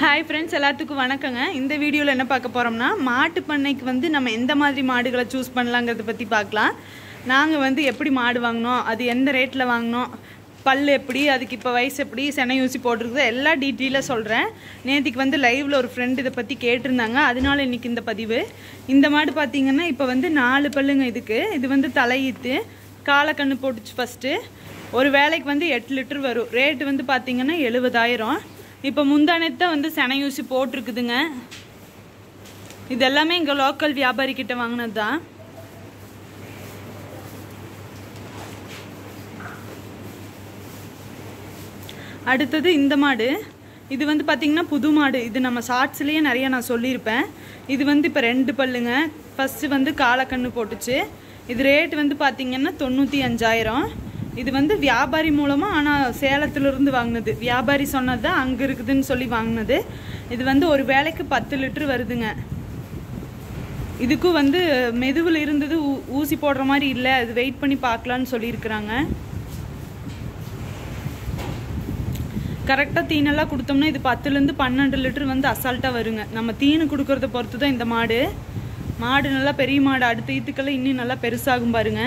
Hi friends எல்லாத்துக்கும் வணக்கங்க இந்த வீடியோல என்ன பார்க்க போறோம்னா மாட்டு பண்ணைக்கு வந்து நம்ம எந்த மாதிரி மாடுகளை चूஸ் பண்ணலாம்ங்கறத பத்தி பார்க்கலாம் நாங்க வந்து எப்படி மாடு வாங்குனோம் அது எந்த ரேட்ல வாங்குனோம் பல்லு எப்படி அதுக்கு இப்ப வயசு எப்படி செனை ஊசி போட்டுருக்குது எல்லா டீடைலா சொல்றேன் நேத்திக்கு வந்து லைவ்ல ஒரு friend இத பத்தி கேட்டிருந்தாங்க அதனால இன்னைக்கு இந்த பதிவு இந்த மாடு பாத்தீங்கன்னா இப்ப வந்து 4 பல்லுங்க இதுக்கு இது வந்து தலையித்து கால கண்ணு போட்டுச்சு ஃபர்ஸ்ட் ஒரு வேளைக்கு வந்து 8 லிட்டர் வரும் ரேட் வந்து பாத்தீங்கன்னா 70000 இப்போ முந்தானேத்த வந்து செனை ஊசி போட்டுருக்குதுங்க இது எல்லாமே இங்க லோக்கல் வியாபாரி கிட்ட வாங்குனது தான் அடுத்து இந்த மாடு இது வந்து பாத்தீங்கன்னா புது மாடு இது நம்ம ஷார்ட்ஸ்லயே நிறைய நான் சொல்லிருப்பேன் இது வந்து இப்ப 2 பல்லுங்க ஃபர்ஸ்ட் வந்து கால கண்ணு போட்டுச்சு இது ரேட் வந்து பாத்தீங்கன்னா 95000 இது வந்து வியாபாரி மூலமா ஆனா சேலத்துல இருந்து வாங்குனது வியாபாரி சொன்னது அங்க இருக்குதுன்னு சொல்லி வாங்குனது இது வந்து ஒரு வேளைக்கு 10 லிட்டர் வருதுங்க இதுக்கு வந்து மெதுவுல இருந்தது ஊசி போடுற மாதிரி இல்ல அது வெயிட் பண்ணி பார்க்கலாம்னு சொல்லி இருக்காங்க கரெக்ட்டா தீனெல்லாம் கொடுத்தோம்னா இது 10 ல இருந்து 12 லிட்டர் வந்து அசால்ட்டா வருங்க நம்ம தீனு குடுக்குறத பொறுத்து தான் இந்த மாடு நல்லா பெரிய மாடு அடுத்த ஈத்துக்கல இன்னும் நல்லா பெருசாகும் பாருங்க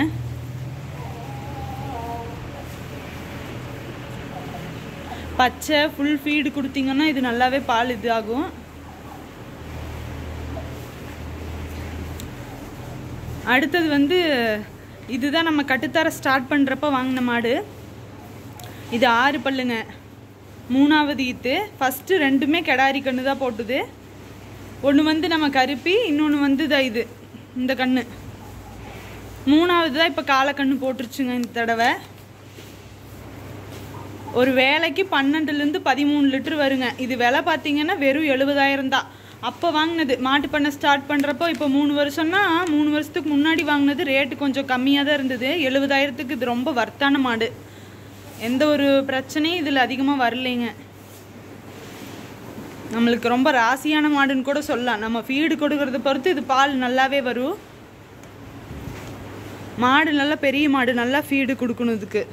பச்சை ஃபுல் ஃபீட் கொடுத்தீங்கன்னா இது நல்லாவே பால் இது ஆகும் அடுத்து வந்து இதுதான் நம்ம கட்டுத்தர ஸ்டார்ட் பண்றப்ப வாங்குன மாடு இது 6 பல்லுங்க மூணாவது ஈத்து ஃபர்ஸ்ட் ரெண்டுமே கடாரி கண்ணு தான் போட்டுது ஒன்னு வந்து நம்ம கருப்பி இன்னொன்னு வந்து இது இந்த கண்ணு மூணாவது தான் இப்ப கால கண்ணு போட்டுருச்சுங்க இந்த தடவை ஒரு வேளைக்கு 12 ல இருந்து 13 லிட்டர் வருங்க இது விலை பாத்தீங்கன்னா வெறும் 70000 தான் அப்ப வாங்குனது மாட்டு பண்ண ஸ்டார்ட் பண்றப்போ இப்போ 3 வருஷம்னா 3 வருஷத்துக்கு முன்னாடி வாங்குனது ரேட் கொஞ்சம் கம்மியா தான் இருந்தது 70000க்கு இது ரொம்ப வர்த்தான மாடு எந்த ஒரு பிரச்சனையும் இதுல அதிகமா வரலைங்க நமக்கு ரொம்ப ராசியான மாடுன்னு கூட சொல்லலாம் நம்ம ஃபீட் கொடுக்கறத பொறுத்து இது பால் நல்லாவே வரும் மாடு நல்ல பெரிய மாடு நல்லா ஃபீட் கொடுக்கணும் இதுக்கு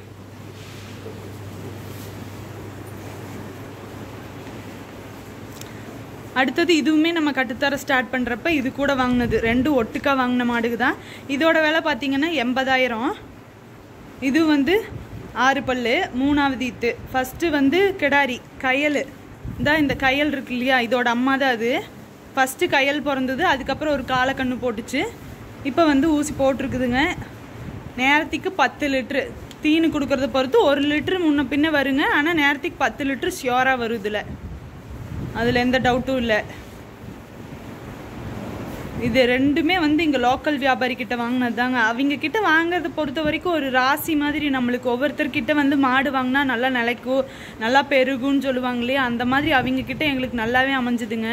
அடுத்து இதுவுமே நம்ம கட்டுத்தர ஸ்டார்ட் பண்றப்ப இது கூட வாங்குனது ரெண்டு ஒட்டுக்கா வாங்குன மாடுக்கு தான் இதோட விலை பாத்தீங்கன்னா 80000 இது வந்து 6 பல்லு மூணாவது ஈத்து ஃபர்ஸ்ட் வந்து கிடாரி கயல் இந்த கயல் இருக்கு இல்லையா இதோட அம்மா தான் அது ஃபர்ஸ்ட் கயல் பிறந்தது அதுக்கு அப்புறம் ஒரு கால கண்ணு போட்டுச்சு இப்போ வந்து ஊசி போட்டுருக்குதுங்க நேரத்துக்கு 10 லிட்டர் தீனு கொடுக்கறத பொறுத்து 1 லிட்டர் முன்ன பின்ன வருங்க ஆனா நேரத்துக்கு 10 லிட்டர் ஷியோரா வரும் இதுல அதுல எந்த டவுட்டும் இல்ல இது ரெண்டுமே வந்து இங்க லோக்கல் வியாபாரி கிட்ட வாங்குனதாங்க அவங்க கிட்ட வாங்குறத பொறுத்த வரைக்கும் ஒரு ராசி மாதிரி நம்மளுக்கு ஒவ்வொருத்தர் கிட்ட வந்து மாடு வாங்கினா நல்லா நிலைக்கும் நல்லா பெருகுன்னு சொல்லுவாங்களே அந்த மாதிரி அவங்க கிட்ட எங்களுக்கு நல்லாவே அமைஞ்சுதுங்க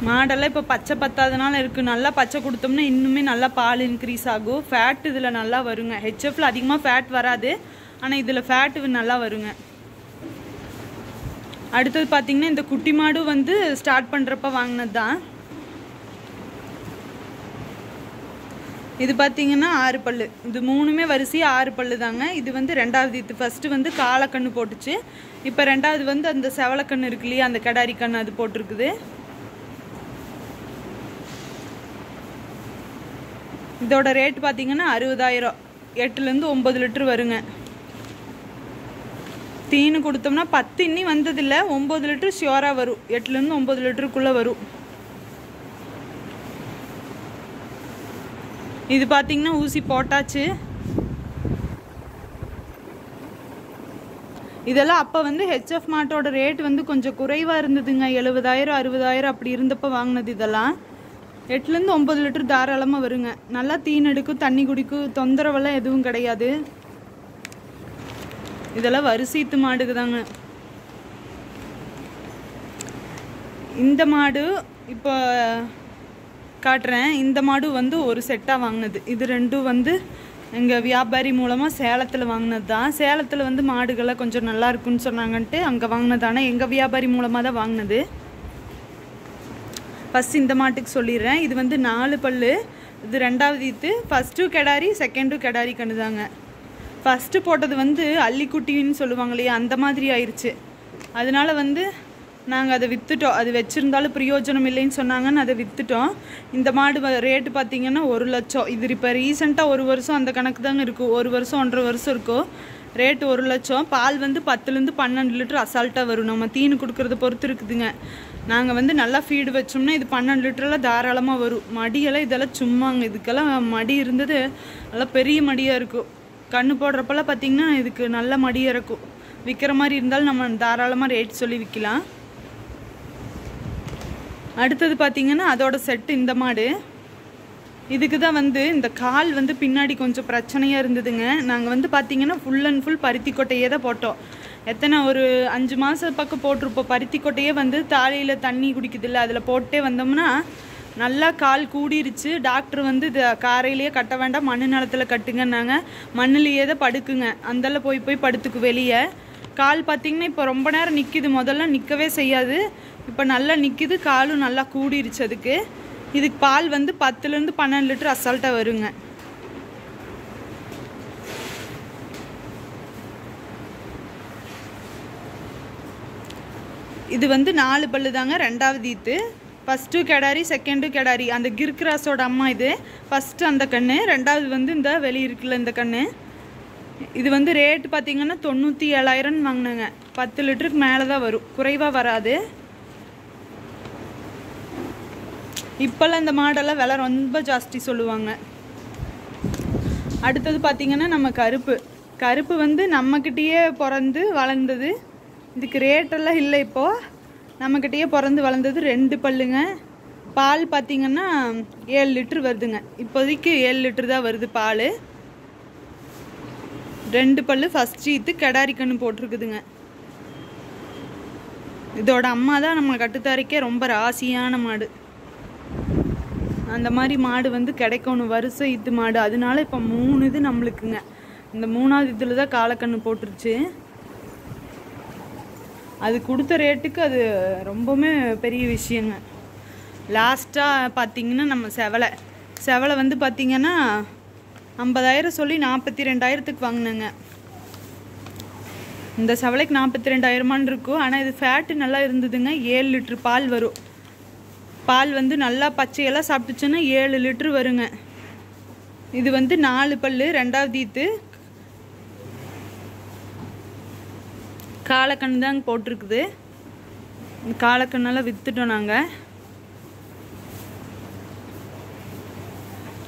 மாடெல்லாம் இப்ப பச்சை பத்தாதனால இருக்கு நல்லா பச்சை கொடுத்தோம்னா இன்னுமே நல்லா பால் இன்க்ரீஸ் ஆகும் ஃபேட் இதுல நல்லா வருங்க ஹெச்எஃப்ல அதிகமா ஃபேட் வராது ஆனா இதுல ஃபேட் நல்லா வருங்க அடுத்து பாத்தீங்கன்னா இந்த குட்டி மாடு வந்து ஸ்டார்ட் பண்றப்ப வாங்குனது தான் இது பாத்தீங்கன்னா 6 பல்லு இது மூணுமே வரிசையா 6 பல்லு தாங்க இது வந்து ரெண்டாவது இது ஃபர்ஸ்ட் வந்து கால கண்ணு போட்டுச்சு இப்போ ரெண்டாவது வந்து அந்த செவல கண்ணு இருக்கு இல்லையா அந்த கடாரி கண்ணு அது போட்டுருக்குது இதோட ரேட் பாத்தீங்கன்னா 60000 8 ல இருந்து 9 லிட்டர் வருங்க தீனு கொடுத்தோம்னா 10 இன்னி வந்தது இல்ல 9 லிட்டர் ஷியோரா வரும் 8 ல இருந்து 9 லிட்டருக்குள்ள வரும் இது பாத்தீங்கன்னா ஊசி போட்டாச்சு இதெல்லாம் அப்ப வந்து ஹெச்எஃப் மாட்டோட ரேட் வந்து கொஞ்சம் குறைவா இருந்ததுங்க 70000 60000 அப்படி இருந்தப்ப வாங்குனது இதெல்லாம் 8 ல இருந்து 9 லிட்டர் தாராளமா வருங்க நல்லா தீன் எடுக்கும் தண்ணி குடிக்கும் தொந்தரவெல்லாம் எதுவும் கிடையாது இதெல்லாம் வரிசைத்து மாடுக்கு தாங்க இந்த மாடு இப்போ காட்டுறேன் இந்த மாடு வந்து ஒரு செட்டா வாங்குனது இது ரெண்டும் வந்து எங்க வியாபாரி மூலமா சேலத்துல வாங்குனது தான் சேலத்துல வந்து மாடுகளை கொஞ்சம் நல்லா இருக்குன்னு சொன்னாங்கன்ட்டு அங்க வாங்குனதானே எங்க வியாபாரி மூலமா தான் வாங்குனது ஃபர்ஸ்ட் இந்த மாட்டுக்கு சொல்லிடுறேன் இது வந்து 4 பல்லு இது ரெண்டாவது ஈத்து ஃபர்ஸ்ட் கடாரி செகண்ட் கடாரி கண்ணுதாங்க ஃபர்ஸ்ட் போட்டது வந்து அள்ளிக்குட்டின்னு சொல்லுவாங்க இல்லையா அந்த மாதிரி ஆயிருச்சு அதனால வந்து நாங்கள் அதை விற்றுட்டோம். அது வச்சுருந்தாலும் பிரயோஜனம் இல்லைன்னு சொன்னாங்கன்னு அதை விற்றுட்டோம். இந்த மாடு ரேட்டு பார்த்திங்கன்னா 1 லட்சம். இது இப்போ ரீசெண்டாக 1 வருஷம் அந்த கணக்கு தாங்க இருக்கும். 1 வருஷம் 1.5 வருஷம் இருக்கும். ரேட்டு 1 லட்சம். பால் வந்து 10லேருந்து 12 லிட்டர் அசால்ட்டாக வரும். நம்ம தீனு கொடுக்குறத பொறுத்து இருக்குதுங்க. நாங்கள் வந்து நல்லா ஃபீடு வச்சோம்னா இது 12 லிட்டரெலாம் தாராளமாக வரும். மடியெல்லாம் இதெல்லாம் சும்மாங்க. இதுக்கெல்லாம் மடி இருந்தது நல்லா பெரிய மடியாக இருக்கும். கண்ணு போடுறப்பெல்லாம் பார்த்திங்கன்னா இதுக்கு நல்ல மடியாக இருக்கும். விற்கிற மாதிரி இருந்தாலும் நம்ம தாராளமாக ரேட் சொல்லி விற்கலாம். அடுத்தது பார்த்திங்கன்னா அதோட செட்டு இந்த மாடு. இதுக்கு தான் வந்து இந்த கால் வந்து பின்னாடி கொஞ்சம் பிரச்சனையாக இருந்ததுங்க. நாங்கள் வந்து பார்த்திங்கன்னா ஃபுல் அண்ட் ஃபுல் பருத்தி கொட்டையே தான் போட்டோம். எத்தனை ஒரு 5 மாதம் பக்கம் போட்டிருப்போம். பருத்தி கொட்டையே வந்து தாலியில் தண்ணி குடிக்குதில்ல, அதில் போட்டே வந்தோம்னா நல்லா கால் கூடிருச்சு. டாக்டர் வந்து இது காரையிலேயே கட்ட வேண்டாம், மண்ணு நிலத்தில் கட்டுங்கன்னாங்க. மண்ணிலேயே தான் படுக்குங்க. அந்தெல்லாம் போய் படுத்துக்கு வெளியே. கால் பார்த்திங்கன்னா இப்போ ரொம்ப நேரம் நிற்கிது. முதல்ல நிற்கவே செய்யாது, இப்போ நல்லா நிற்கிது. காலும் நல்லா கூடிருச்சு. இதுக்கு பால் வந்து 10லேருந்து 12 லிட்டர் அசால்ட்டாக வருங்க. இது வந்து 4 பல்லு தாங்க. 2வது ஈத்து. ஃபஸ்ட்டு கெடாரி, செகண்டு கெடாரி. அந்த கிர்கிராஸோட அம்மா இது. ஃபஸ்ட்டு அந்த கன்று, 2வது வந்து இந்த வெளி இருக்குல்ல இந்த கன்று. இது வந்து ரேட்டு பார்த்திங்கன்னா 97,000 வாங்கினாங்க. 10 லிட்டருக்கு மேலே தான் வரும், குறைவாக வராது. இப்போல்லாம் இந்த மாடெல்லாம் விலை ரொம்ப ஜாஸ்தி சொல்லுவாங்க. அடுத்தது பார்த்திங்கன்னா நம்ம கருப்பு வந்து நம்மக்கிட்டேயே பிறந்து வளர்ந்தது. இதுக்கு ரேட்டெல்லாம் இல்லை. இப்போது நம்மக்கிட்டேயே பிறந்து வளர்ந்தது. 2 பல்லுங்க. பால் பார்த்திங்கன்னா 7 லிட்ரு வருதுங்க. இப்போதைக்கு 7 லிட்ரு தான் வருது பால். 2 பல்லு. ஃபஸ்ட் ஈத்து கெடாரி கன்று போட்டிருக்குதுங்க. இதோட அம்மா தான் நம்ம கட்டுத்தாரிக்கே ரொம்ப ராசியான மாடு. அந்த மாதிரி மாடு வந்து கிடைக்கணும், வருஷம் ஈத்து மாடு. அதனால இப்போ 3 இது நம்மளுக்குங்க. இந்த 3வது இதில் தான் காலக்கண்ணு போட்டுருச்சு. அது கொடுத்த ரேட்டுக்கு அது ரொம்பவுமே பெரிய விஷயங்க. லாஸ்ட்டாக பார்த்திங்கன்னா நம்ம செவலை வந்து பார்த்திங்கன்னா 50,000 சொல்லி 42,000க்கு வாங்கினேங்க. இந்த செவலைக்கு 42,000 இருக்கும். ஆனால் இது ஃபேட்டு நல்லா இருந்ததுங்க. 7 லிட்ரு பால் வரும். பால் வந்து நல்லா பச்சையெல்லாம் சாப்பிட்டுச்சுன்னா 7 லிட்ரு வருங்க. இது வந்து 4 பல்லு. 2வது ஈத்து. காலக்கண்ணு தாங்க போட்டிருக்குது. காலக்கண்ணெல்லாம் விற்றுட்டோம் நாங்கள்.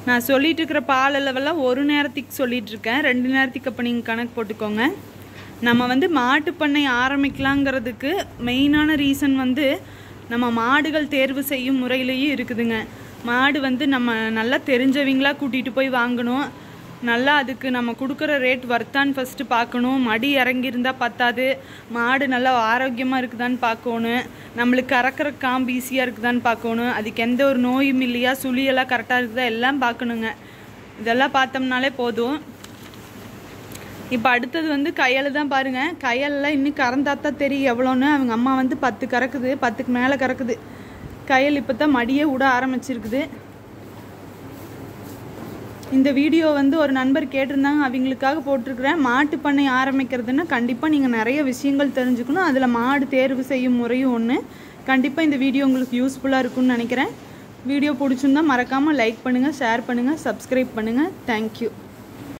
நான் சொல்லிட்டு இருக்கிற பால் அளவெல்லாம் 1 நேரத்துக்கு சொல்லிட்டு இருக்கேன். 2 நேரத்துக்கு அப்போ நீங்கள் கணக்கு போட்டுக்கோங்க. நம்ம வந்து மாட்டு பண்ணை ஆரம்பிக்கலாங்கிறதுக்கு மெயினான ரீசன் வந்து நம்ம மாடுகள் தேர்வு செய்யும் முறையிலேயும் இருக்குதுங்க. மாடு வந்து நம்ம நல்லா தெரிஞ்சவங்களா கூட்டிகிட்டு போய் வாங்கணும். நல்லா அதுக்கு நம்ம கொடுக்குற ரேட் வர்த்தான்னு ஃபஸ்ட்டு பார்க்கணும். மடி இறங்கியிருந்தால் பத்தாது. மாடு நல்லா ஆரோக்கியமாக இருக்குதான்னு பார்க்கணும். நம்மளுக்கு கறக்கிற காம்பு ஈஸியாக இருக்குதான்னு பார்க்கணும். அதுக்கு எந்த ஒரு நோயும் இல்லையா, சுழியெல்லாம் கரெக்டாக இருக்குதா எல்லாம் பார்க்கணுங்க. இதெல்லாம் பார்த்தோம்னாலே போதும். இப்போ அடுத்தது வந்து கயல் தான் பாருங்கள். கயலில் இன்னும் கறந்தாத்தான் தெரியும் எவ்வளோன்னு. அவங்க அம்மா வந்து 10 கறக்குது, 10க்கு மேலே கறக்குது. கயல் இப்போ தான் மடியே விட ஆரம்பிச்சிருக்குது. இந்த வீடியோ வந்து ஒரு நண்பர் கேட்டிருந்தாங்க, அவங்களுக்காக போட்டிருக்கிறேன். மாட்டு பண்ணை ஆரம்பிக்கிறதுன்னா கண்டிப்பாக நீங்கள் நிறைய விஷயங்கள் தெரிஞ்சுக்கணும். அதில் மாடு தேர்வு செய்யும் முறையும் ஒன்று. கண்டிப்பாக இந்த வீடியோ உங்களுக்கு யூஸ்ஃபுல்லாக இருக்கும்னு நினைக்கிறேன். வீடியோ பிடிச்சிருந்தா மறக்காமல் லைக் பண்ணுங்கள், ஷேர் பண்ணுங்கள், சப்ஸ்கிரைப் பண்ணுங்கள். தேங்க்யூ.